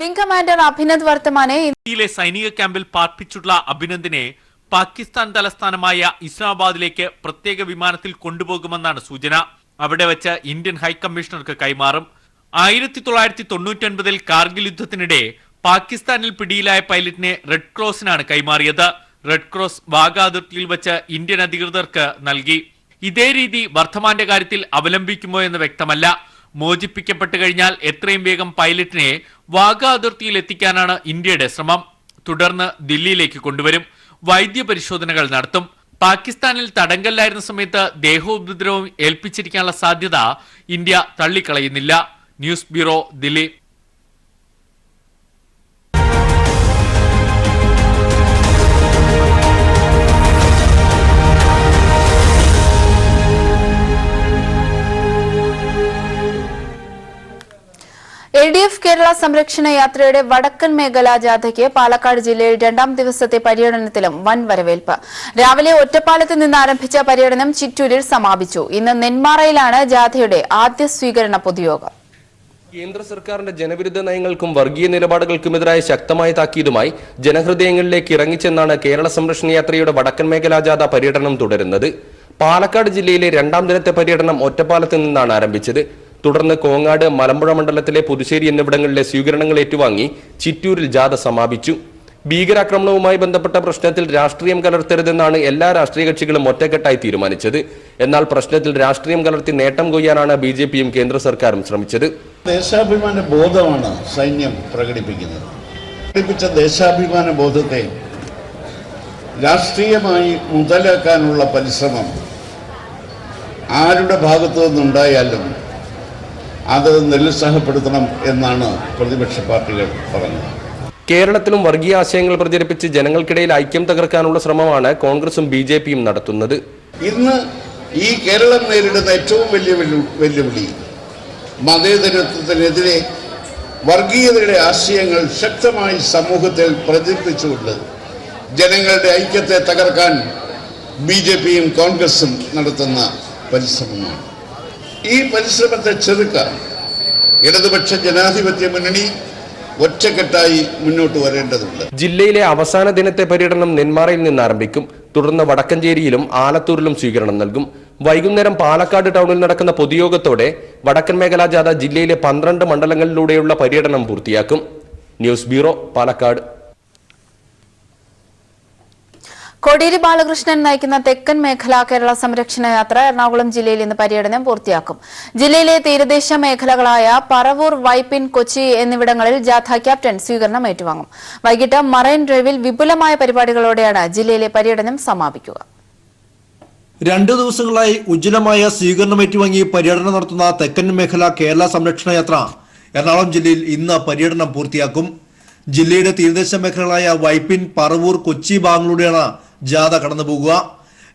Wing commander Abhinand വർത്തമാനെ ഇന്ത്യയിലെ സൈനിക ക്യാമ്പിൽ പാർപ്പിച്ചിട്ടുള്ള അഭിനന്ദിനെ പാകിസ്ഥാൻ തലസ്ഥാനമായ ഇസ്ലാമാബാദിലേക്ക് പ്രത്യേക വിമാനത്തിൽ കൊണ്ടുപോകുമെന്നാണ് സൂചന. അവിടെ വെച്ച് ഇന്ത്യൻ ഹൈക്കമ്മീഷണർക്ക് കൈമാറും. 1999 കാർഗിൽ യുദ്ധത്തിനിടെ പാകിസ്ഥാനിൽ പിടിയിലായ പൈലറ്റിനെ റെഡ് ക്രോസിനാണ് കൈമാറിയത്. റെഡ് ക്രോസ് വാഗ അതിർത്തിയിൽ വെച്ച് ഇന്ത്യൻ അധികൃതർക്ക് നൽകി. ഇതേ രീതി വർദ്ധമാന്റെ കാര്യത്തിൽ അവലംബിക്കുമോ എന്ന് വ്യക്തമല്ല. മോചിപ്പിക്കപ്പെട്ടു കഴിഞ്ഞാൽ എത്രയും വേഗം പൈലറ്റിനെ വാഗ അതിർത്തിയിൽ എത്തിക്കാനാണ് ഇന്ത്യയുടെ ശ്രമം. തുടർന്ന് ദില്ലിയിലേക്ക് കൊണ്ടുവരും. വൈദ്യപരിശോധനകൾ നടത്തും. പാകിസ്ഥാനിൽ തടങ്കലിലായിരുന്ന സമയത്ത് ദേഹോപദ്രവം ഏൽപ്പിച്ചിരിക്കാനുള്ള സാധ്യത ഇന്ത്യ തള്ളിക്കളയുന്നില്ല. News bureau, Delhi. LDF Kerala സംരക്ഷണ യാത്രയുടെ വടക്കൻ മേഖലാ ജാഥയ്ക്ക് പാലക്കാട് ജില്ലയിൽ 2ാം ദിവസത്തെ പര്യടനത്തിലും വൻ വരവേൽപ്പ്. രാവിലെ ഒറ്റപ്പാലത്ത് നിന്ന് ആരംഭിച്ച പര്യടനം ചിറ്റൂരിൽ സമാപിച്ചു. ഇന്ന് നെന്മാറയിലാണ് ജാഥയുടെ ആദ്യ സ്വീകരണ പൊതുയോഗം. കേന്ദ്ര സർക്കാരിന്റെ ജനവിരുദ്ധ നയങ്ങൾക്കും വർഗീയ നിലപാടുകൾക്കുമെതിരായ ശക്തമായ താക്കീതുമായി ജനഹൃദയങ്ങളിലേക്ക് ഇറങ്ങിച്ചെന്നാണ് കേരള സംരക്ഷണ യാത്രയുടെ വടക്കൻ മേഖലാ ജാഥ പര്യടനം തുടരുന്നത്. പാലക്കാട് ജില്ലയിലെ 2ാം ദിനത്തെ പര്യടനം ഒറ്റപ്പാലത്ത് നിന്നാണ് ആരംഭിച്ചത്. തുടർന്ന് കോങ്ങാട്, മലമ്പുഴ മണ്ഡലത്തിലെ പുതുശ്ശേരി എന്നിവിടങ്ങളിലെ സ്വീകരണങ്ങൾ ഏറ്റുവാങ്ങി ചിറ്റൂരിൽ ജാഥ സമാപിച്ചു. ഭീകരാക്രമണവുമായി ബന്ധപ്പെട്ട പ്രശ്നത്തിൽ രാഷ്ട്രീയം കലർത്തരുതെന്നാണ് എല്ലാ രാഷ്ട്രീയ കക്ഷികളും ഒറ്റക്കെട്ടായി തീരുമാനിച്ചത്. എന്നാൽ പ്രശ്നത്തിൽ രാഷ്ട്രീയം കലർത്തി നേട്ടം കൊയ്യാനാണ് BJPയും കേന്ദ്ര സർക്കാരും ശ്രമിച്ചത്. ദേശാഭിമാന ബോധമാണ് സൈന്യം പ്രകടിപ്പിക്കുന്നത്. പ്രകടിപ്പിച്ച ദേശാഭിമാന ബോധത്തെ രാഷ്ട്രീയമായി മുതലാക്കാനുള്ള പരിശ്രമം ആരുടെ ഭാഗത്തു നിന്നുണ്ടായാലും അത് നിരുത്സാഹപ്പെടുത്തണം എന്നാണ് പ്രതിപക്ഷ പാർട്ടികൾ പറഞ്ഞത്. കേരളത്തിലും വർഗീയ ആശയങ്ങൾ പ്രചരിപ്പിച്ച് ജനങ്ങൾക്കിടയിൽ ഐക്യം തകർക്കാനുള്ള ശ്രമമാണ് കോൺഗ്രസും BJPയും നടത്തുന്നത്. ഇന്ന് ഈ കേരളം നേരിടുന്ന ഏറ്റവും വലിയ വെല്ലുവിളി മതേതരത്വത്തിനെതിരെ വർഗീയതയുടെ ആശയങ്ങൾ ശക്തമായി സമൂഹത്തിൽ പ്രചരിപ്പിച്ചുകൊണ്ട് ജനങ്ങളുടെ ഐക്യത്തെ തകർക്കാൻ BJPയും കോൺഗ്രസും നടത്തുന്ന പരിശ്രമമാണ്. ഈ പരിശ്രമത്തെ ചെറുക്കാൻ ഇടതുപക്ഷ ജനാധിപത്യ മുന്നണി ഒറ്റക്കെട്ടായി മുന്നോട്ട് വരേണ്ടതുണ്ട്. ജില്ലയിലെ അവസാന ദിനത്തെ പര്യടനം നെന്മാറയിൽ നിന്ന് ആരംഭിക്കും. തുടർന്ന് വടക്കഞ്ചേരിയിലും ആലത്തൂരിലും സ്വീകരണം നൽകും. വൈകുന്നേരം പാലക്കാട് ടൗണിൽ നടക്കുന്ന പൊതുയോഗത്തോടെ വടക്കൻ മേഖലാ ജാഥ ജില്ലയിലെ 12 മണ്ഡലങ്ങളിലൂടെയുള്ള പര്യടനം പൂർത്തിയാക്കും. News bureau, Palakkad. കോടിയേരി ബാലകൃഷ്ണൻ നയിക്കുന്ന തെക്കൻ മേഖലാ കേരള സംരക്ഷണ യാത്ര എറണാകുളം ജില്ലയിൽ ഇന്ന് പര്യടനം പൂർത്തിയാക്കും. ജില്ലയിലെ തീരദേശ മേഖലകളായ പറവൂർ, വൈപ്പിൻ, കൊച്ചി എന്നിവിടങ്ങളിൽ ജാഥ ക്യാപ്റ്റൻ സ്വീകരണം ഏറ്റുവാങ്ങും. വൈകിട്ട് മറൈൻ ഡ്രൈവിൽ വിപുലമായ പരിപാടികളോടെയാണ് ജില്ലയിലെ പര്യടനം സമാപിക്കുക. 2 ദിവസങ്ങളായി ഉജ്ജ്വലമായ സ്വീകരണം ഏറ്റുവാങ്ങി പര്യടനം നടത്തുന്ന തെക്കൻ മേഖലാ കേരള സംരക്ഷണ യാത്ര എറണാകുളം ജില്ലയിൽ ഇന്ന് പര്യടനം പൂർത്തിയാക്കും. ജില്ലയുടെ തീരദേശ മേഖലകളായ വൈപ്പിൻ, പറവൂർ, കൊച്ചി ഭാഗങ്ങളിലൂടെയാണ് ജാഥ കടന്നുപോകുക.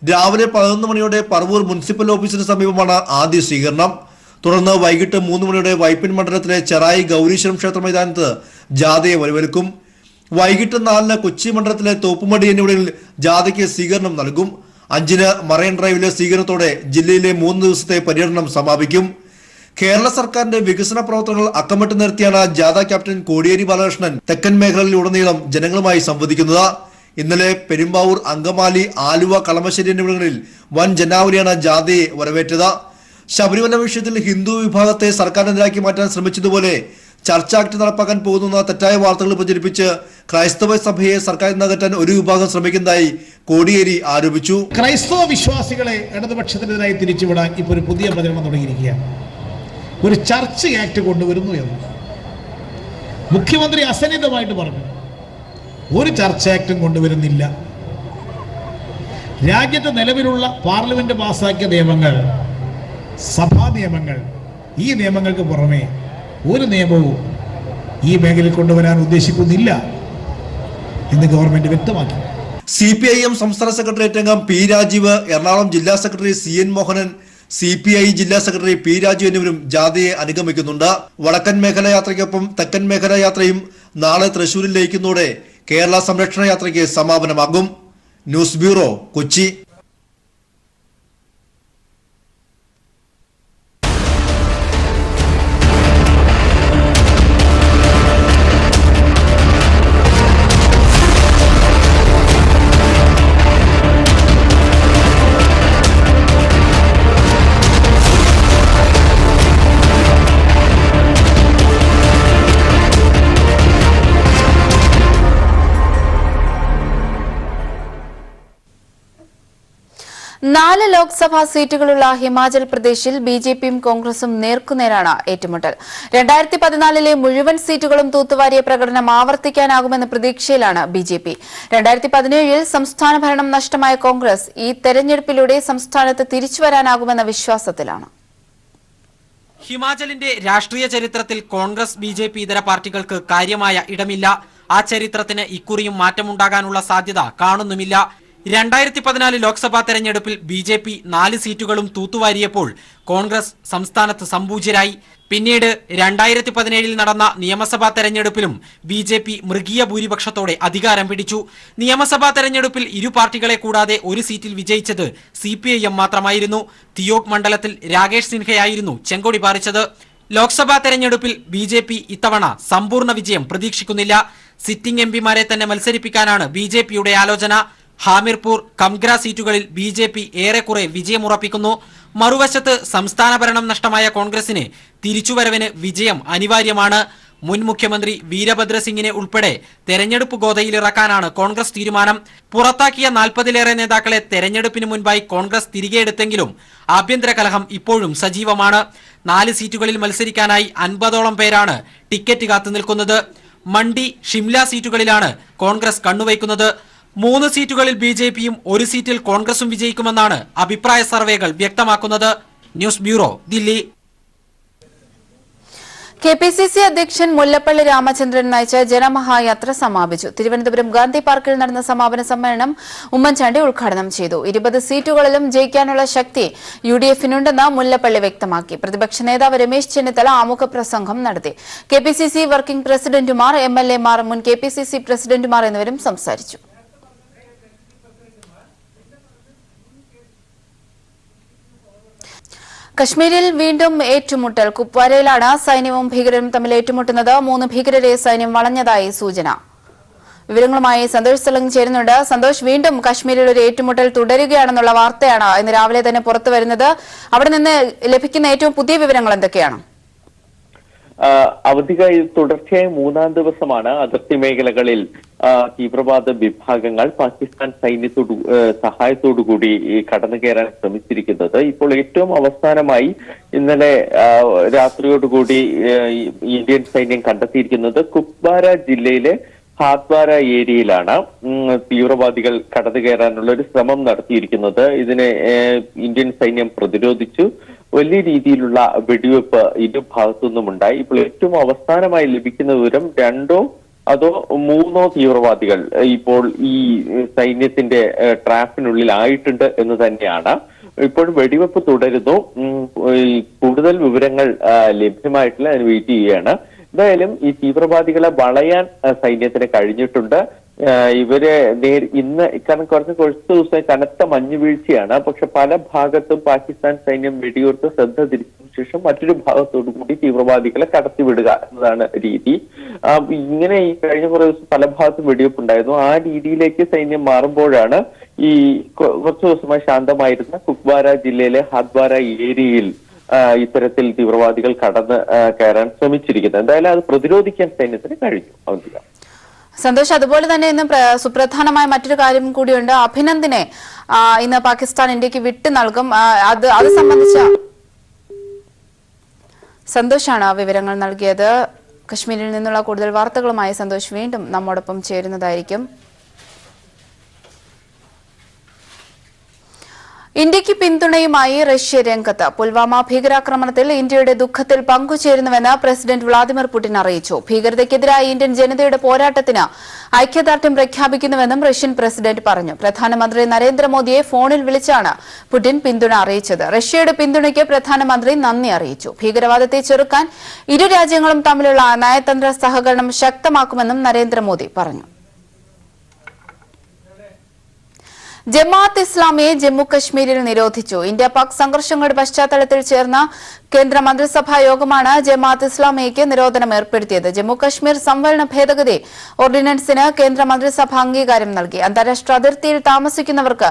രാവിലെ 11 മണിയോടെ പറവൂർ മുനിസിപ്പൽ ഓഫീസിന് സമീപമാണ് ആദ്യ സ്വീകരണം. തുടർന്ന് വൈകിട്ട് 3 മണിയോടെ വൈപ്പിൻ മണ്ഡലത്തിലെ ചെറായി ഗൗരീശ്വരം ക്ഷേത്ര മൈതാനത്ത് ജാഥയെ വരവേൽക്കും. വൈകിട്ട് 4-ന് കൊച്ചി മണ്ഡലത്തിലെ തോപ്പുമടി എന്നിവിടങ്ങളിൽ ജാഥയ്ക്ക് സ്വീകരണം നൽകും. 5-ന് മറൈൻ ഡ്രൈവിലെ സ്വീകരണത്തോടെ ജില്ലയിലെ 3 ദിവസത്തെ പര്യടനം സമാപിക്കും. കേരള സർക്കാരിന്റെ വികസന പ്രവർത്തനങ്ങൾ അക്കമിട്ട് നിർത്തിയാണ് ജാഥ ക്യാപ്റ്റൻ കോടിയേരി ബാലകൃഷ്ണൻ തെക്കൻ മേഖലയിലുടനീളം ജനങ്ങളുമായി സംവദിക്കുന്നത്. ഇന്നലെ പെരുമ്പാവൂർ, അങ്കമാലി, ആലുവ, കളമശ്ശേരി എന്നിവിടങ്ങളിൽ വൻ ജനാവലിയാണ് ജാഥയെ വരവേറ്റത്. ശബരിമല വിഷയത്തിൽ ഹിന്ദു വിഭാഗത്തെ സർക്കാരിനെതിരാക്കി മാറ്റാൻ ശ്രമിച്ചതുപോലെ ചർച്ച ആക്ട് നടപ്പാക്കാൻ പോകുന്ന തെറ്റായ വാർത്തകൾ പ്രചരിപ്പിച്ച് ക്രൈസ്തവ സഭയെ സർക്കാരിൽ നിന്ന് അകറ്റാൻ ഒരു വിഭാഗം ശ്രമിക്കുന്നതായി കോടിയേരി ആരോപിച്ചു. ക്രൈസ്തവ വിശ്വാസികളെ ഇടതുപക്ഷത്തിനെതിരായി തിരിച്ചുവിടാൻ ഇപ്പോൾ ഒരു പുതിയ പ്രചരണം തുടങ്ങിയിരിക്കുകയാണ്. ഒരു ചർച്ച് ആക്ട് കൊണ്ടുവരുന്നു എന്ന് മുഖ്യമന്ത്രി അസന്നിഗ്ധമായിട്ട് പറഞ്ഞു. ഒരു ചർച്ച് ആക്ടും കൊണ്ടുവരുന്നില്ല. രാജ്യത്ത് നിലവിലുള്ള പാർലമെന്റ് പാസാക്കിയ നിയമങ്ങൾ, സഭാ നിയമങ്ങൾ, ഈ നിയമങ്ങൾക്ക് പുറമെ ഒരു നിയമവും ഈ മേഖലയിൽ കൊണ്ടുവരാൻ ഉദ്ദേശിക്കുന്നില്ല എന്ന് ഗവൺമെന്റ് വ്യക്തമാക്കി. CPIM സംസ്ഥാന സെക്രട്ടേറിയറ്റ് അംഗം P രാജീവ്, എറണാകുളം ജില്ലാ സെക്രട്ടറി CN മോഹനൻ, CPI ജില്ലാ സെക്രട്ടറി P രാജു എന്നിവരും ജാഥയെ അനുഗമിക്കുന്നുണ്ട്. വടക്കൻ മേഖലാ യാത്രയ്ക്കൊപ്പം തെക്കൻ മേഖലാ യാത്രയും നാളെ തൃശൂരിൽ ലയിക്കുന്നതോടെ കേരള സംരക്ഷണ യാത്രയ്ക്ക് സമാപനമാകും. News bureau, Kochi. 4 ലോക്സഭാ സീറ്റുകളുള്ള ഹിമാചൽ പ്രദേശിൽ ബിജെപിയും കോൺഗ്രസും നേർക്കുനേരാണ് ഏറ്റുമുട്ടൽ. 2014 മുഴുവൻ സീറ്റുകളും തൂത്തുവാരിയ പ്രകടനം ആവർത്തിക്കാനാകുമെന്ന പ്രതീക്ഷയിലാണ് ബിജെപി. 2017 സംസ്ഥാന ഭരണം നഷ്ടമായ കോൺഗ്രസ് ഈ തെരഞ്ഞെടുപ്പിലൂടെ സംസ്ഥാനത്ത് തിരിച്ചുവരാനാകുമെന്ന വിശ്വാസത്തിലാണ്. ഹിമാചലിന്റെ രാഷ്ട്രീയ ചരിത്രത്തിൽ കോൺഗ്രസ് ബിജെപി ഇതര പാർട്ടികൾക്ക് കാര്യമായ ഇടമില്ല. ആ ചരിത്രത്തിന് ഇക്കുറിയും മാറ്റമുണ്ടാകാനുള്ള സാധ്യത കാണുന്നുമില്ല. 2014 ലോക്സഭാ തെരഞ്ഞെടുപ്പിൽ ബിജെപി 4 സീറ്റുകളും തൂത്തുവാരിയപ്പോൾ കോൺഗ്രസ് സംസ്ഥാനത്ത് സംപൂജ്യരായി. പിന്നീട് 2017 നടന്ന നിയമസഭാ തെരഞ്ഞെടുപ്പിലും ബിജെപി മൃഗീയ ഭൂരിപക്ഷത്തോടെ അധികാരം പിടിച്ചു. നിയമസഭാ തെരഞ്ഞെടുപ്പിൽ ഇരു പാർട്ടികളെ കൂടാതെ ഒരു സീറ്റിൽ വിജയിച്ചത് CPIM മാത്രമായിരുന്നു. തിയോഗ് മണ്ഡലത്തിൽ രാകേഷ് സിൻഹയായിരുന്നു ചെങ്കൊടി പാറിച്ചത്. ലോക്സഭാ തെരഞ്ഞെടുപ്പിൽ ബിജെപി ഇത്തവണ സമ്പൂർണ്ണ വിജയം പ്രതീക്ഷിക്കുന്നില്ല. സിറ്റിംഗ് എംപിമാരെ തന്നെ മത്സരിപ്പിക്കാനാണ് ബിജെപിയുടെ ആലോചന. ഹാമിർപൂർ, കംഗ്ര സീറ്റുകളിൽ ബിജെപി ഏറെക്കുറെ വിജയമുറപ്പിക്കുന്നു. മറുവശത്ത് സംസ്ഥാന ഭരണം നഷ്ടമായ കോൺഗ്രസിന് തിരിച്ചുവരവിന് വിജയം അനിവാര്യമാണ്. മുൻ മുഖ്യമന്ത്രി വീരഭദ്രസിംഗിനെ ഉൾപ്പെടെ തെരഞ്ഞെടുപ്പ് ഗോതയിലിറക്കാനാണ് കോൺഗ്രസ് തീരുമാനം. പുറത്താക്കിയ 40-ലേറെ നേതാക്കളെ തെരഞ്ഞെടുപ്പിന് മുൻപായി കോൺഗ്രസ് തിരികെ എടുത്തെങ്കിലും ആഭ്യന്തര കലഹം ഇപ്പോഴും സജീവമാണ്. 4 സീറ്റുകളിൽ മത്സരിക്കാനായി 50ഓളം പേരാണ് ടിക്കറ്റ് കാത്തുനിൽക്കുന്നത്. മണ്ഡി, ഷിംല സീറ്റുകളിലാണ് കോൺഗ്രസ് കണ്ണുവയ്ക്കുന്നത്. 3 സീറ്റുകളിൽ ബിജെപിയും 1 സീറ്റിൽ കോൺഗ്രസും വിജയിക്കുമെന്നാണ് അഭിപ്രായ സർവേകൾ വ്യക്തമാക്കുന്നത്. News bureau, Delhi. KPCC അധ്യക്ഷൻ മുല്ലപ്പള്ളി രാമചന്ദ്രൻ നയിച്ച ജനമഹായാത്ര സമാപിച്ചു. തിരുവനന്തപുരം ഗാന്ധി പാർക്കിൽ നടന്ന സമാപന സമ്മേളനം ഉമ്മൻചാണ്ടി ഉദ്ഘാടനം ചെയ്തു. 20 സീറ്റുകളിലും ജയിക്കാനുള്ള ശക്തി UDF-നുണ്ടെന്ന് മുല്ലപ്പള്ളി വ്യക്തമാക്കി. പ്രതിപക്ഷ നേതാവ് രമേശ് ചെന്നിത്തല ആമുഖ പ്രസംഗം നടത്തി. KPCC വർക്കിംഗ് പ്രസിഡന്റുമാർ, MLA-മാർ, മുൻ KPCC പ്രസിഡന്റുമാർ എന്നിവരും സംസാരിച്ചു. കശ്മീരിൽ വീണ്ടും ഏറ്റുമുട്ടൽ. കുപ്വാരയിലാണ് സൈന്യവും ഭീകരരും തമ്മിൽ ഏറ്റുമുട്ടുന്നത്. 3 ഭീകരരെ സൈന്യം വളഞ്ഞതായി സൂചന. വിവരങ്ങളുമായി സന്തോഷ് സലങ് ചേരുന്നുണ്ട്. സന്തോഷ്, വീണ്ടും കശ്മീരിൽ ഒരു ഏറ്റുമുട്ടൽ തുടരുകയാണെന്നുള്ള വാർത്തയാണ് ഇന്ന് രാവിലെ തന്നെ പുറത്തു വരുന്നത്. അവിടെ നിന്ന് ലഭിക്കുന്ന ഏറ്റവും പുതിയ വിവരങ്ങൾ എന്തൊക്കെയാണ്? അവധിക്കായി തുടർച്ചയായ 3-ാം ദിവസമാണ് അതിർത്തി മേഖലകളിൽ തീവ്രവാദ വിഭാഗങ്ങൾ പാകിസ്ഥാൻ സൈന്യത്തോടു സഹായത്തോടുകൂടി കടന്നു കയറാൻ ശ്രമിച്ചിരിക്കുന്നത്. ഇപ്പോൾ ഏറ്റവും അവസാനമായി ഇന്നലെ രാത്രിയോടുകൂടി ഇന്ത്യൻ സൈന്യം കണ്ടെത്തിയിരിക്കുന്നത് കുപ്വാര ജില്ലയിലെ ഹാദ്വാര ഏരിയയിലാണ് തീവ്രവാദികൾ കടന്നു കയറാനുള്ള ഒരു ശ്രമം നടത്തിയിരിക്കുന്നത്. ഇതിനെ ഇന്ത്യൻ സൈന്യം പ്രതിരോധിച്ചു. വലിയ രീതിയിലുള്ള വെടിവെപ്പ് ഇരു ഭാഗത്തുനിന്നും ഉണ്ടായി. ഇപ്പോൾ ഏറ്റവും അവസാനമായി ലഭിക്കുന്ന വിവരം 2 അതോ 3 തീവ്രവാദികൾ ഇപ്പോൾ ഈ സൈന്യത്തിന്റെ ട്രാപ്പിനുള്ളിൽ ആയിട്ടുണ്ട് എന്ന് തന്നെയാണ്. ഇപ്പോൾ വെടിവെപ്പ് തുടരുന്നു. കൂടുതൽ വിവരങ്ങൾ ലഭ്യമായിട്ടില്ല, അതിന് വെയിറ്റ് ചെയ്യുകയാണ്. എന്തായാലും ഈ തീവ്രവാദികളെ വളയാൻ സൈന്യത്തിന് കഴിഞ്ഞിട്ടുണ്ട്. ഇവരെ ഇന്ന് കാരണം കുറച്ച് ദിവസമായി കനത്ത മഞ്ഞുവീഴ്ചയാണ്. പക്ഷെ പല ഭാഗത്തും പാകിസ്ഥാൻ സൈന്യം വെടിയുർത്ത് ശ്രദ്ധ തിരിച്ചതിനു ശേഷം മറ്റൊരു ഭാഗത്തോടു കൂടി തീവ്രവാദികളെ കടത്തിവിടുക എന്നതാണ് രീതി. ഇങ്ങനെ ഈ കഴിഞ്ഞ കുറേ ദിവസം പല ഭാഗത്തും വെടിവെപ്പ് ഉണ്ടായിരുന്നു. ആ രീതിയിലേക്ക് സൈന്യം മാറുമ്പോഴാണ് ഈ കുറച്ചു ദിവസമായി ശാന്തമായിരുന്ന കുപ്വാര ജില്ലയിലെ ഹാദ്വാര ഏരിയയിൽ ഇത്തരത്തിൽ തീവ്രവാദികൾ കടന്ന് കയറാൻ ശ്രമിച്ചിരിക്കുന്നത്. എന്തായാലും അത് പ്രതിരോധിക്കാൻ സൈന്യത്തിന് കഴിഞ്ഞു. അവധിക്കാം സന്തോഷ്, അതുപോലെ തന്നെ ഇന്ന് സുപ്രധാനമായ മറ്റൊരു കാര്യം കൂടിയുണ്ട്. അഭിനന്ദിനെ ഇന്ന് പാകിസ്ഥാൻ ഇന്ത്യക്ക് വിട്ടു നൽകും. അത് സംബന്ധിച്ച സന്തോഷാണ് വിവരങ്ങൾ നൽകിയത്. കശ്മീരിൽ നിന്നുള്ള കൂടുതൽ വാർത്തകളുമായി സന്തോഷ് വീണ്ടും നമ്മോടൊപ്പം ചേരുന്നതായിരിക്കും. ഇന്ത്യക്ക് പിന്തുണയുമായി റഷ്യ രംഗത്ത്. പുൽവാമ ഭീകരാക്രമണത്തിൽ ഇന്ത്യയുടെ ദുഃഖത്തിൽ പങ്കുചേരുന്നുവെന്ന് പ്രസിഡന്റ് വ്ളാദിമിർ പുടിൻ അറിയിച്ചു. ഭീകരതയ്ക്കെതിരായ ഇന്ത്യൻ ജനതയുടെ പോരാട്ടത്തിന് ഐക്യദാർഢ്യം പ്രഖ്യാപിക്കുന്നുവെന്നും റഷ്യൻ പ്രസിഡന്റ് പറഞ്ഞു. പ്രധാനമന്ത്രി നരേന്ദ്രമോദിയെ ഫോണിൽ വിളിച്ചാണ് പുടിൻ പിന്തുണ അറിയിച്ചത്. റഷ്യയുടെ പിന്തുണയ്ക്ക് പ്രധാനമന്ത്രി നന്ദി അറിയിച്ചു. ഭീകരവാദത്തെ ചെറുക്കാൻ ഇരു രാജ്യങ്ങളും തമ്മിലുള്ള നയതന്ത്ര സഹകരണം ശക്തമാക്കുമെന്നും നരേന്ദ്രമോദി പറഞ്ഞു. ജമാഅത്ത് ഇസ്ലാമിയെ ജമ്മു കശ്മീരിൽ നിരോധിച്ചു. ഇന്ത്യ പാക് സംഘർഷങ്ങളുടെ പശ്ചാത്തലത്തിൽ ചേർന്ന കേന്ദ്ര മന്ത്രിസഭാ യോഗമാണ് ജമാഅത്ത് ഇസ്ലാമിയയ്ക്ക് നിരോധനം ഏർപ്പെടുത്തിയത്. ജമ്മു കശ്മീർ സംവരണ ഭേദഗതി ഓർഡിനൻസിന് കേന്ദ്ര മന്ത്രിസഭ അംഗീകാരം നൽകി. അന്താരാഷ്ട്ര അതിർത്തിയിൽ താമസിക്കുന്നവർക്ക്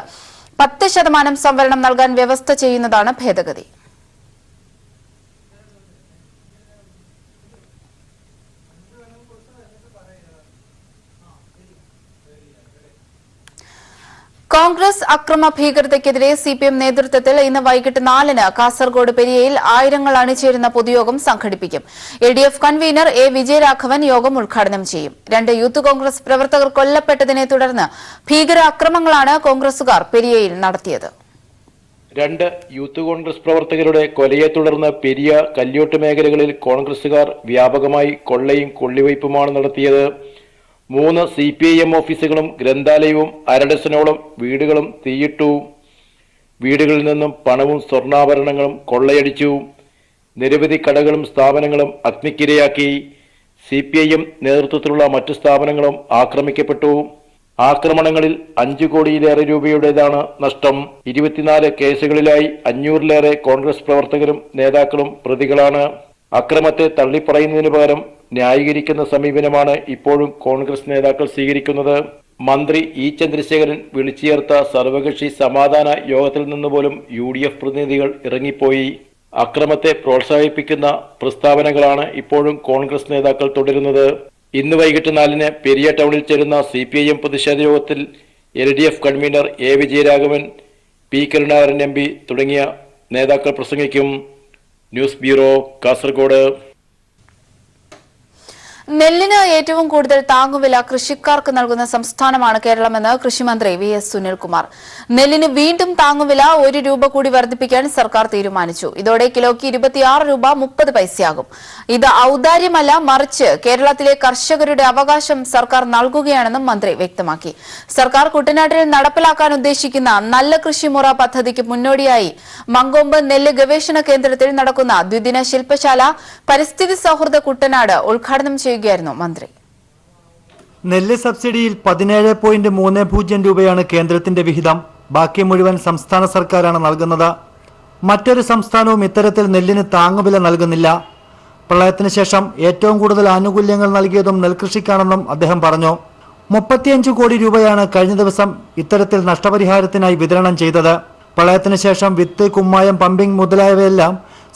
10% സംവരണം നൽകാൻ വ്യവസ്ഥ ചെയ്യുന്നതാണ് ഭേദഗതി. കോൺഗ്രസ് അക്രമ ഭീകരതയ്ക്കെതിരെ സിപിഎം നേതൃത്വത്തിൽ ഇന്ന് വൈകിട്ട് 4-ന് കാസർഗോഡ് പെരിയയിൽ ആയിരങ്ങൾ അണിചേരുന്ന പൊതുയോഗം സംഘടിപ്പിക്കും. എൽഡിഎഫ് കൺവീനർ എ വിജയരാഘവൻ യോഗം ഉദ്ഘാടനം ചെയ്യും. 2 യൂത്ത് കോൺഗ്രസ് പ്രവർത്തകർ കൊല്ലപ്പെട്ടതിനെ തുടർന്ന് ഭീകര ആക്രമണങ്ങളാണ് കോൺഗ്രസുകാർ പെരിയയിൽ നടത്തിയത്. 2 യൂത്ത് കോൺഗ്രസ് പ്രവർത്തകരുടെ കൊലയെ തുടർന്ന് പെരിയ, കല്യോട്ട് മേഖലകളിൽ കോൺഗ്രസുകാർ വ്യാപകമായി കൊള്ളയും കൊള്ളിവയ്പുമാണ് നടത്തിയത്. 3 CPIM ഓഫീസുകളും ഗ്രന്ഥാലയവും 1/2 ഡസനോളം വീടുകളും തീയിട്ടു. വീടുകളിൽ നിന്നും പണവും സ്വർണ്ണാഭരണങ്ങളും കൊള്ളയടിച്ചു. നിരവധി കടകളും സ്ഥാപനങ്ങളും അഗ്നിക്കിരയാക്കി. CPIM നേതൃത്വത്തിലുള്ള മറ്റു സ്ഥാപനങ്ങളും ആക്രമിക്കപ്പെട്ടു. ആക്രമണങ്ങളിൽ 5 കോടിയിലേറെ രൂപയുടേതാണ് നഷ്ടം. 24 കേസുകളിലായി 500-ലേറെ കോൺഗ്രസ് പ്രവർത്തകരും നേതാക്കളും പ്രതികളാണ്. അക്രമത്തെ തള്ളിപ്പറയുന്നതിനു പകരം ന്യായീകരിക്കുന്ന സമീപനമാണ് ഇപ്പോഴും കോൺഗ്രസ് നേതാക്കൾ സ്വീകരിക്കുന്നത്. മന്ത്രി ഇ ചന്ദ്രശേഖരൻ വിളിച്ചു ചേർത്ത സർവകക്ഷി സമാധാന യോഗത്തിൽ നിന്നുപോലും UDF പ്രതിനിധികൾ ഇറങ്ങിപ്പോയി. അക്രമത്തെ പ്രോത്സാഹിപ്പിക്കുന്ന പ്രസ്താവനകളാണ് ഇപ്പോഴും കോൺഗ്രസ് നേതാക്കൾ തുടരുന്നത്. ഇന്ന് വൈകിട്ട് 4-ന് പെരിയ ടൗണിൽ ചേരുന്ന CPIM പ്രതിഷേധ യോഗത്തിൽ LDF convener A Vijayaraghavan, P Karunakaran MP തുടങ്ങിയ നേതാക്കൾ പ്രസംഗിക്കും. News bureau, Kasaragod. നെല്ലിന് ഏറ്റവും കൂടുതൽ താങ്ങുവില കൃഷിക്കാർക്ക് നൽകുന്ന സംസ്ഥാനമാണ് കേരളമെന്ന് കൃഷിമന്ത്രി VS സുനിൽകുമാർ. നെല്ലിന് വീണ്ടും താങ്ങുവില 1 രൂപ കൂടി വർദ്ധിപ്പിക്കാൻ സർക്കാർ തീരുമാനിച്ചു. ഇതോടെ കിലോയ്ക്ക് 26 രൂപ 30 പൈസയാകും. ഇത് ഔദാര്യമല്ല, മറിച്ച് കേരളത്തിലെ കർഷകരുടെ അവകാശം സർക്കാർ നൽകുകയാണെന്നും മന്ത്രി വ്യക്തമാക്കി. സർക്കാർ കുട്ടനാട്ടിൽ നടപ്പിലാക്കാൻ ഉദ്ദേശിക്കുന്ന നല്ല കൃഷിമുറ പദ്ധതിക്ക് മുന്നോടിയായി മങ്കൊമ്പ് നെല്ല് ഗവേഷണ കേന്ദ്രത്തിൽ നടക്കുന്ന ദ്വിദിന ശില്പശാല പരിസ്ഥിതി സൗഹൃദ കുട്ടനാട് ഉദ്ഘാടനം ചെയ്യുകയായിരുന്നു മന്ത്രി. നെല്ല് സബ്സിഡിയിൽ 17.30 രൂപയാണ് കേന്ദ്രത്തിന്റെ വിഹിതം. ബാക്കി മുഴുവൻ സംസ്ഥാന സർക്കാരാണ് നൽകുന്നത്. മറ്റൊരു സംസ്ഥാനവും ഇത്തരത്തിൽ നെല്ലിന് താങ്ങുവില നൽകുന്നില്ല. പ്രളയത്തിന് ശേഷം ഏറ്റവും കൂടുതൽ ആനുകൂല്യങ്ങൾ നൽകിയതും നെൽകൃഷിക്കാണെന്നും അദ്ദേഹം പറഞ്ഞു. 35 കോടി രൂപയാണ് കഴിഞ്ഞ ദിവസം ഇത്തരത്തിൽ നഷ്ടപരിഹാരത്തിനായി വിതരണം ചെയ്തത്. പ്രളയത്തിന് ശേഷം വിത്ത്, കുമ്മായം, പമ്പിംഗ് മുതലായവയെല്ലാം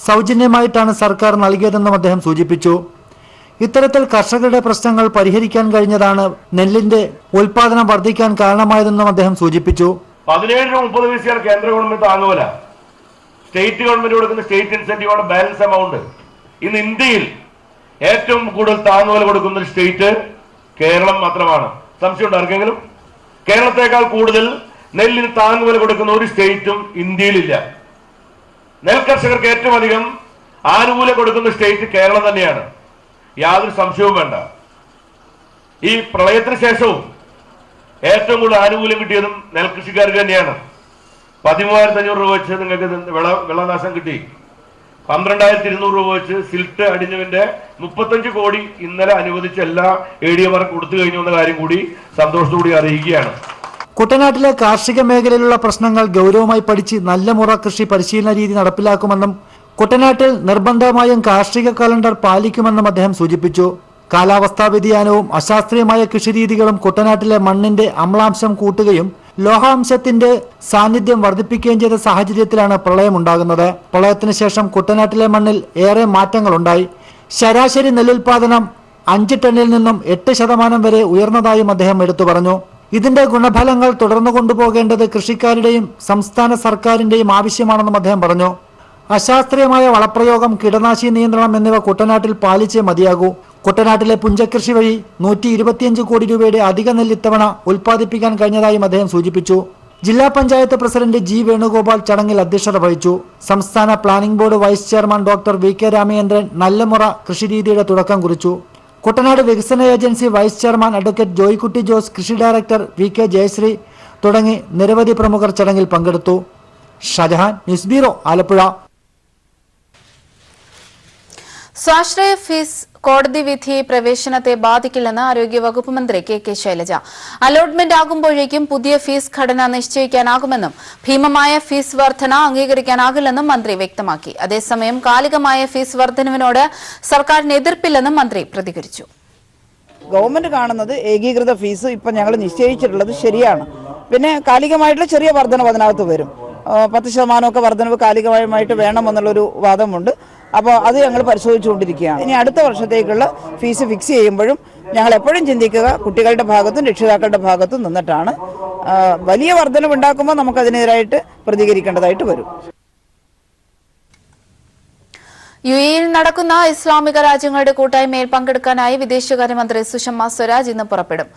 സൗജന്യമായിട്ടാണ് സർക്കാർ നൽകിയതെന്നും അദ്ദേഹം സൂചിപ്പിച്ചു. ഇത്തരത്തിൽ കർഷകരുടെ പ്രശ്നങ്ങൾ പരിഹരിക്കാൻ കഴിഞ്ഞതാണ് നെല്ലിന്റെ ഉൽപാദനം വർദ്ധിക്കാൻ കാരണമായതെന്നും അദ്ദേഹം സൂചിപ്പിച്ചു. 17-30 പൈസയാണ് കേന്ദ്ര ഗവൺമെന്റ് താങ്ങുവില. സ്റ്റേറ്റ് ഗവൺമെന്റ് കൊടുക്കുന്ന സ്റ്റേറ്റ് ഇൻസെന്റീവാണ് ബാലൻസ് എമൗണ്ട്. ഇന്ന് ഇന്ത്യയിൽ ഏറ്റവും കൂടുതൽ താങ്ങുവില കൊടുക്കുന്ന ഒരു സ്റ്റേറ്റ് കേരളം മാത്രമാണ്. സംശയമുണ്ട് ആർക്കെങ്കിലും? കേരളത്തെക്കാൾ കൂടുതൽ നെല്ലിന് താങ്ങുവില കൊടുക്കുന്ന ഒരു സ്റ്റേറ്റും ഇന്ത്യയിലില്ല. നെൽകർഷകർക്ക് ഏറ്റവും അധികം ആനുകൂല്യം കൊടുക്കുന്ന സ്റ്റേറ്റ് കേരളം തന്നെയാണ്. യാതൊരു സംശയവും വേണ്ട. ഈ പ്രളയത്തിന് ശേഷവും ഏറ്റവും കൂടുതൽ ആനുകൂല്യം കിട്ടിയതും നെൽകൃഷിക്കാർക്ക് തന്നെയാണ്. 13,500 രൂപ വെച്ച് നിങ്ങൾക്ക് വിളനാശം കിട്ടി. 12,200 രൂപ വെച്ച് സിൽട്ട് അടിഞ്ഞതിന്റെ 35 കോടി ഇന്നലെ അനുവദിച്ച എല്ലാ ADMമാർക്കും കൊടുത്തു കഴിഞ്ഞു എന്ന കാര്യം കൂടി സന്തോഷത്തോടെ അറിയിക്കുകയാണ്. കുട്ടനാട്ടിലെ കാർഷിക മേഖലയിലുള്ള പ്രശ്നങ്ങൾ ഗൗരവമായി പഠിച്ച് നല്ല മുറ കൃഷി പരിശീലന രീതി നടപ്പിലാക്കുമെന്നും കുട്ടനാട്ടിൽ നിർബന്ധമായും കാർഷിക കലണ്ടർ പാലിക്കുമെന്നും അദ്ദേഹം സൂചിപ്പിച്ചു. കാലാവസ്ഥാ വ്യതിയാനവും അശാസ്ത്രീയമായ കൃഷിരീതികളും കുട്ടനാട്ടിലെ മണ്ണിന്റെ അമ്ലാംശം കൂട്ടുകയും ലോഹാംശത്തിന്റെ സാന്നിധ്യം വർദ്ധിപ്പിക്കുകയും ചെയ്ത സാഹചര്യത്തിലാണ് പ്രളയമുണ്ടാകുന്നത്. പ്രളയത്തിന് ശേഷം കുട്ടനാട്ടിലെ മണ്ണിൽ ഏറെ മാറ്റങ്ങളുണ്ടായി. ശരാശരി നെല്ലുൽപാദനം 5 ടണ്ണിൽ നിന്നും 8% വരെ ഉയർന്നതായും അദ്ദേഹം എടുത്തു പറഞ്ഞു. ഇതിന്റെ ഗുണഫലങ്ങൾ തുടർന്നു കൊണ്ടുപോകേണ്ടത് കൃഷിക്കാരുടെയും സംസ്ഥാന സർക്കാരിന്റെയും ആവശ്യമാണെന്നും അദ്ദേഹം പറഞ്ഞു. അശാസ്ത്രീയമായ വളപ്രയോഗം, കീടനാശിനി നിയന്ത്രണം എന്നിവ കുട്ടനാട്ടിൽ പാലിച്ചേ മതിയാകൂ. കുട്ടനാട്ടിലെ പുഞ്ചകൃഷി വഴി 125 കോടി രൂപയുടെ അധിക നെല്ല് ഇത്തവണ ഉൽപ്പാദിപ്പിക്കാൻ കഴിഞ്ഞതായും അദ്ദേഹം സൂചിപ്പിച്ചു. ജില്ലാ പഞ്ചായത്ത് പ്രസിഡന്റ് G വേണുഗോപാൽ ചടങ്ങിൽ അധ്യക്ഷത വഹിച്ചു. സംസ്ഥാന planning board vice chairman doctor VK Ramachandran നല്ലമുറ കൃഷിരീതിയുടെ തുടക്കം കുറിച്ചു. കുട്ടനാട് വികസന agency vice chairman advocate Joykutty Jose, കൃഷി ഡയറക്ടർ VK ജയശ്രീ തുടങ്ങി നിരവധി പ്രമുഖർ ചടങ്ങിൽ പങ്കെടുത്തു. Shajahan, news bureau, Alappuzha. സ്വാശ്രയ ഫീസ് കോടതി വിധി പ്രവേശനത്തെ ബാധിക്കില്ലെന്ന് ആരോഗ്യവകുപ്പ് മന്ത്രി KK ശൈലജ. അലോട്ട്മെന്റ് ആകുമ്പോഴേക്കും പുതിയ ഫീസ് ഘടന നിശ്ചയിക്കാനാകുമെന്നും ഭീമമായ ഫീസ് വർധന അംഗീകരിക്കാനാകില്ലെന്നും മന്ത്രി വ്യക്തമാക്കി. അതേസമയം കാലികമായ ഫീസ് വർധനവിനോട് സർക്കാരിന് എതിർപ്പില്ലെന്നും മന്ത്രി പ്രതികരിച്ചു. ഗവൺമെന്റ് കാണുന്നത് ഏകീകൃത ഫീസ് ഇപ്പം ഞങ്ങൾ നിശ്ചയിച്ചിട്ടുള്ളത് ശരിയാണ്. പിന്നെ കാലികമായിട്ടുള്ള ചെറിയ വർധനവ് അതിനകത്ത് വരും. 10% വർധനവ് കാലികമായിട്ട് വേണമെന്നുള്ളൊരു വാദമുണ്ട്. അപ്പോൾ അത് ഞങ്ങൾ പരിശോധിച്ചുകൊണ്ടിരിക്കുകയാണ്. ഇനി അടുത്ത വർഷത്തേക്കുള്ള ഫീസ് ഫിക്സ് ചെയ്യുമ്പോഴും ഞങ്ങൾ എപ്പോഴും ചിന്തിക്കുക കുട്ടികളുടെ ഭാഗത്തും രക്ഷിതാക്കളുടെ ഭാഗത്തും നിന്നിട്ടാണ്. വലിയ വർധനവ് ഉണ്ടാക്കുമ്പോൾ നമുക്കതിനെതിരായിട്ട് പ്രതികരിക്കേണ്ടതായിട്ട് വരും. യുഎഇയിൽ നടക്കുന്ന ഇസ്ലാമിക രാജ്യങ്ങളുടെ കൂട്ടായ്മയിൽ പങ്കെടുക്കാനായി വിദേശകാര്യമന്ത്രി സുഷമ സ്വരാജ് ഇന്ന് പുറപ്പെടും.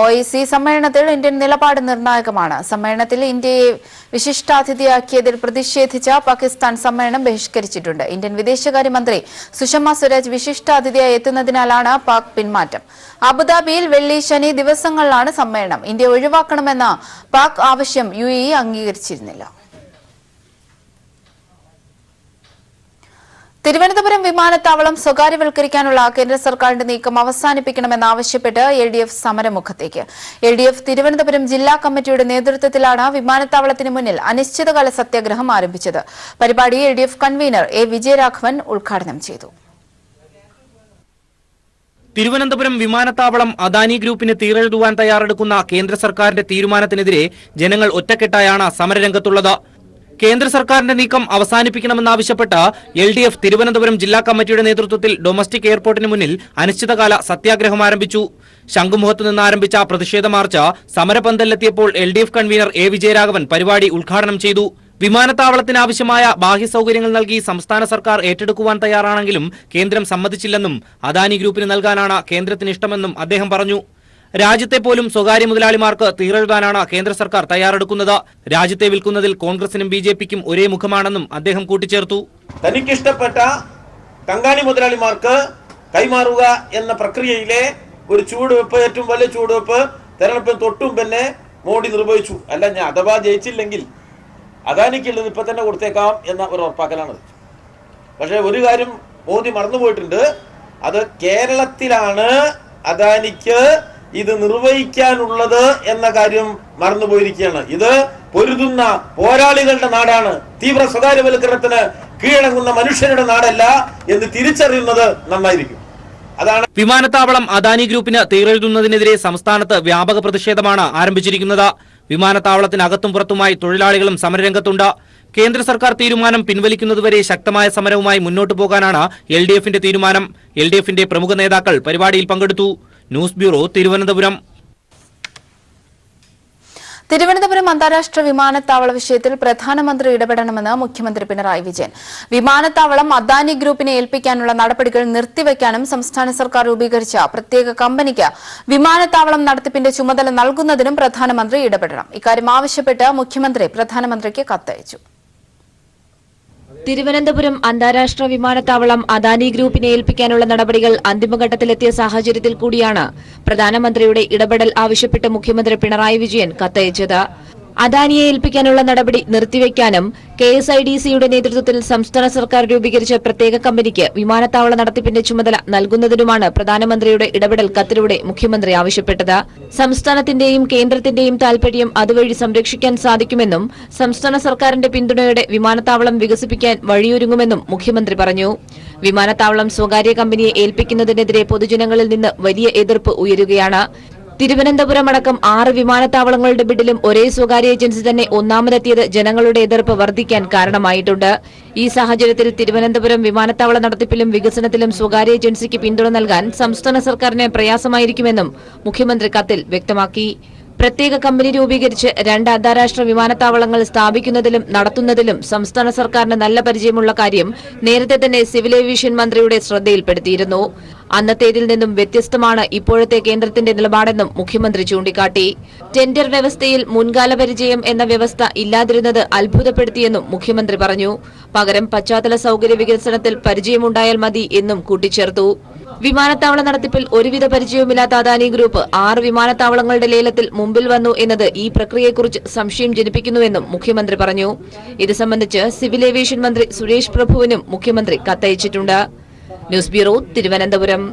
OIC സമ്മേളനത്തിൽ ഇന്ത്യൻ നിലപാട് നിർണായകമാണ്. സമ്മേളനത്തിൽ ഇന്ത്യയെ വിശിഷ്ടാതിഥിയാക്കിയതിൽ പ്രതിഷേധിച്ച പാകിസ്ഥാൻ സമ്മേളനം ബഹിഷ്കരിച്ചിട്ടുണ്ട്. ഇന്ത്യൻ വിദേശകാര്യമന്ത്രി സുഷമ സ്വരാജ് വിശിഷ്ടാതിഥിയായി എത്തുന്നതിനാലാണ് പാക് പിന്മാറ്റം. അബുദാബിയിൽ വെള്ളി ശനി ദിവസങ്ങളിലാണ് സമ്മേളനം. ഇന്ത്യ ഒഴിവാക്കണമെന്ന പാക് ആവശ്യം UAE അംഗീകരിച്ചിരുന്നില്ല. തിരുവനന്തപുരം വിമാനത്താവളം സ്വകാര്യവൽക്കരിക്കാനുള്ള കേന്ദ്ര സർക്കാരിന്റെ നീക്കം അവസാനിപ്പിക്കണമെന്നാവശ്യപ്പെട്ട് LDF സമരമുഖത്തേക്ക്. LDF തിരുവനന്തപുരം ജില്ലാ കമ്മിറ്റിയുടെ നേതൃത്വത്തിലാണ് വിമാനത്താവളത്തിന് മുന്നിൽ അനിശ്ചിതകാല സത്യാഗ്രഹം ആരംഭിച്ചത്. പരിപാടി LDF കൺവീനർ A. വിജയരാഘവൻ ഉദ്ഘാടനം ചെയ്തു. തിരുവനന്തപുരം വിമാനത്താവളം അദാനി ഗ്രൂപ്പിന് തീരെഴുതുവാൻ തയ്യാറെടുക്കുന്ന കേന്ദ്ര സർക്കാരിന്റെ തീരുമാനത്തിനെതിരെ ജനങ്ങൾ ഒറ്റക്കെട്ടായാണ് സമരരംഗത്തുള്ളത്. കേന്ദ്ര സർക്കാരിന്റെ നീക്കം അവസാനിപ്പിക്കണമെന്നാവശ്യപ്പെട്ട് LDF തിരുവനന്തപുരം ജില്ലാ കമ്മിറ്റിയുടെ നേതൃത്വത്തിൽ ഡൊമസ്റ്റിക് എയർപോർട്ടിന് മുന്നിൽ അനിശ്ചിതകാല സത്യാഗ്രഹം ആരംഭിച്ചു. ശംഖുമുഖത്ത് നിന്ന് ആരംഭിച്ച പ്രതിഷേധ മാർച്ച് സമരപന്തലിലെത്തിയപ്പോൾ LDF കൺവീനർ A. വിജയരാഘവൻ പരിപാടി ഉദ്ഘാടനം ചെയ്തു. വിമാനത്താവളത്തിനാവശ്യമായ ബാഹ്യ സൗകര്യങ്ങൾ നൽകി സംസ്ഥാന സർക്കാർ ഏറ്റെടുക്കുവാൻ തയ്യാറാണെങ്കിലും കേന്ദ്രം സമ്മതിച്ചില്ലെന്നും അദാനി ഗ്രൂപ്പിന് നൽകാനാണ് കേന്ദ്രത്തിന് ഇഷ്ടമെന്നും അദ്ദേഹം പറഞ്ഞു. രാജ്യത്തെ പോലും സ്വകാര്യ മുതലാളിമാർക്ക് തീരെഴുതാനാണ് കേന്ദ്ര സർക്കാർ തയ്യാറെടുക്കുന്നത്. രാജ്യത്തെ വിൽക്കുന്നതിൽ കോൺഗ്രസിനും BJPക്കും ഒരേ മുഖമാണെന്നും അദ്ദേഹം കൂട്ടിച്ചേർത്തു. തനിക്കിഷ്ടപ്പെട്ട കങ്കാണി മുതലാളിമാർക്ക് കൈമാറുക എന്ന പ്രക്രിയയിലെ ഒരു ചുവടുവെപ്പ്, ഏറ്റവും വലിയ ചുവടുവെപ്പ് തെരഞ്ഞെടുപ്പിന് തൊട്ടും പിന്നെ മോഡി നിർവഹിച്ചു. അല്ല, ഞാൻ അഥവാ ജയിച്ചില്ലെങ്കിൽ അദാനിക്കുള്ളത് ഇപ്പൊ തന്നെ കൊടുത്തേക്കാം എന്ന ഒരു ഉറപ്പാക്കലാണത്. പക്ഷെ ഒരു കാര്യം മോദി മറന്നുപോയിട്ടുണ്ട്. അത് കേരളത്തിലാണ് അദാനിക്ക് ഇത് നിർവഹിക്കാനുള്ളത് എന്ന കാര്യം മറന്നുപോയിരിക്കുകയാണ്. ഇത് പൊരുതുന്ന പോരാളികളുടെ നാടാണ്, തീവ്ര സ്വകാര്യവൽക്കരണത്തിന് കീഴടങ്ങുന്ന മനുഷ്യരുടെ നാടല്ല എന്ന് തിരിച്ചറിയുന്നത് നന്നായിരിക്കും. അതാണ് വിമാനത്താവളം അദാനി ഗ്രൂപ്പിന് തീരെഴുതുന്നതിനെതിരെ സംസ്ഥാനത്ത് വ്യാപക പ്രതിഷേധമാണ് ആരംഭിച്ചിരിക്കുന്നത്. വിമാനത്താവളത്തിനകത്തും പുറത്തുമായി തൊഴിലാളികളും സമരരംഗത്തുണ്ട്. കേന്ദ്ര സർക്കാർ തീരുമാനം പിൻവലിക്കുന്നതുവരെ ശക്തമായ സമരവുമായി മുന്നോട്ടു പോകാനാണ് LDFന്റെ തീരുമാനം. LDFന്റെ പ്രമുഖ നേതാക്കൾ പരിപാടിയിൽ പങ്കെടുത്തു. News bureau, Thiruvananthapuram. തിരുവനന്തപുരം അന്താരാഷ്ട്ര വിമാനത്താവള വിഷയത്തിൽ പ്രധാനമന്ത്രി ഇടപെടണമെന്ന് മുഖ്യമന്ത്രി പിണറായി വിജയൻ. വിമാനത്താവളം അദാനി ഗ്രൂപ്പിനെ ഏൽപ്പിക്കാനുള്ള നടപടികൾ നിർത്തിവെക്കാനും സംസ്ഥാന സർക്കാർ രൂപീകരിച്ച പ്രത്യേക കമ്പനിക്ക് വിമാനത്താവളം നടത്തിപ്പിന്റെ ചുമതല നൽകുന്നതിനും പ്രധാനമന്ത്രി ഇടപെടണം. ഇക്കാര്യം ആവശ്യപ്പെട്ട് മുഖ്യമന്ത്രി പ്രധാനമന്ത്രിക്ക് കത്തയച്ചു. തിരുവനന്തപുരം അന്താരാഷ്ട്ര വിമാനത്താവളം അദാനി ഗ്രൂപ്പിനെ ഏൽപ്പിക്കാനുള്ള നടപടികൾ അന്തിമഘട്ടത്തിലെത്തിയ സാഹചര്യത്തിൽ കൂടിയാണ് പ്രധാനമന്ത്രിയുടെ ഇടപെടൽ ആവശ്യപ്പെട്ട് മുഖ്യമന്ത്രി പിണറായി വിജയൻ കത്തയച്ചത്. അദാനിയെ ഏൽപ്പിക്കാനുള്ള നടപടി നിർത്തിവെക്കാനും KSIDCയുടെ നേതൃത്വത്തിൽ സംസ്ഥാന സർക്കാർ രൂപീകരിച്ച പ്രത്യേക കമ്പനിക്ക് വിമാനത്താവള നടത്തിപ്പിന്റെ ചുമതല നൽകുന്നതിനുമാണ് പ്രധാനമന്ത്രിയുടെ ഇടപെടൽ കത്തിലൂടെ മുഖ്യമന്ത്രി ആവശ്യപ്പെട്ടത്. സംസ്ഥാനത്തിന്റെയും കേന്ദ്രത്തിന്റെയും താൽപര്യം അതുവഴി സംരക്ഷിക്കാൻ സാധിക്കുമെന്നും സംസ്ഥാന സർക്കാരിന്റെ പിന്തുണയോടെ വിമാനത്താവളം വികസിപ്പിക്കാൻ വഴിയൊരുങ്ങുമെന്നും മുഖ്യമന്ത്രി പറഞ്ഞു. വിമാനത്താവളം സ്വകാര്യ കമ്പനിയെ ഏൽപ്പിക്കുന്നതിനെതിരെ പൊതുജനങ്ങളിൽ നിന്ന് വലിയ എതിർപ്പ് ഉയരുകയാണ്. തിരുവനന്തപുരം അടക്കം 6 വിമാനത്താവളങ്ങളുടെ ബിഡിലും ഒരേ സ്വകാര്യ ഏജൻസി തന്നെ ഒന്നാമതെത്തിയത് ജനങ്ങളുടെ എതിർപ്പ് വർദ്ധിക്കാൻ കാരണമായിട്ടുണ്ട്. ഈ സാഹചര്യത്തിൽ തിരുവനന്തപുരം വിമാനത്താവള നടത്തിപ്പിലും വികസനത്തിലും സ്വകാര്യ ഏജൻസിക്ക് പിന്തുണ നൽകാൻ സംസ്ഥാന സർക്കാരിന് പ്രയാസമായിരിക്കുമെന്നും മുഖ്യമന്ത്രി കത്തിൽ വ്യക്തമാക്കി. പ്രത്യേക കമ്പനി രൂപീകരിച്ച് 2 അന്താരാഷ്ട്ര വിമാനത്താവളങ്ങൾ സ്ഥാപിക്കുന്നതിലും നടത്തുന്നതിലും സംസ്ഥാന സർക്കാരിന് നല്ല പരിചയമുള്ള കാര്യം നേരത്തെ തന്നെ സിവിൽ ഏവിയേഷൻ മന്ത്രിയുടെ ശ്രദ്ധയിൽപ്പെടുത്തിയിരുന്നു. അന്നത്തേതിൽ നിന്നും വ്യത്യസ്തമാണ് ഇപ്പോഴത്തെ കേന്ദ്രത്തിന്റെ നിലപാടെന്നും മുഖ്യമന്ത്രി ചൂണ്ടിക്കാട്ടി. ടെൻഡർ വ്യവസ്ഥയിൽ മുൻകാല പരിചയം എന്ന വ്യവസ്ഥ ഇല്ലാതിരുന്നത് അത്ഭുതപ്പെടുത്തിയെന്നും മുഖ്യമന്ത്രി പറഞ്ഞു. പകരം പശ്ചാത്തല സൌകര്യ വികസനത്തിൽ പരിചയമുണ്ടായാൽ മതി എന്നും കൂട്ടിച്ചേർത്തു. വിമാനത്താവള നടത്തിപ്പിൽ ഒരുവിധ പരിചയവുമില്ലാത്ത അദാനി ഗ്രൂപ്പ് 6 വിമാനത്താവളങ്ങളുടെ ലേലത്തിൽ മുമ്പിൽ വന്നു എന്നത് ഈ പ്രക്രിയയെക്കുറിച്ച് സംശയം ജനിപ്പിക്കുന്നുവെന്നും മുഖ്യമന്ത്രി പറഞ്ഞു. ഇത് സംബന്ധിച്ച് സിവിൽ ഏവിയേഷൻ മന്ത്രി സുരേഷ് പ്രഭുവിനും മുഖ്യമന്ത്രി കത്തയച്ചിട്ടുണ്ട്. News bureau, Thiruvananthapuram.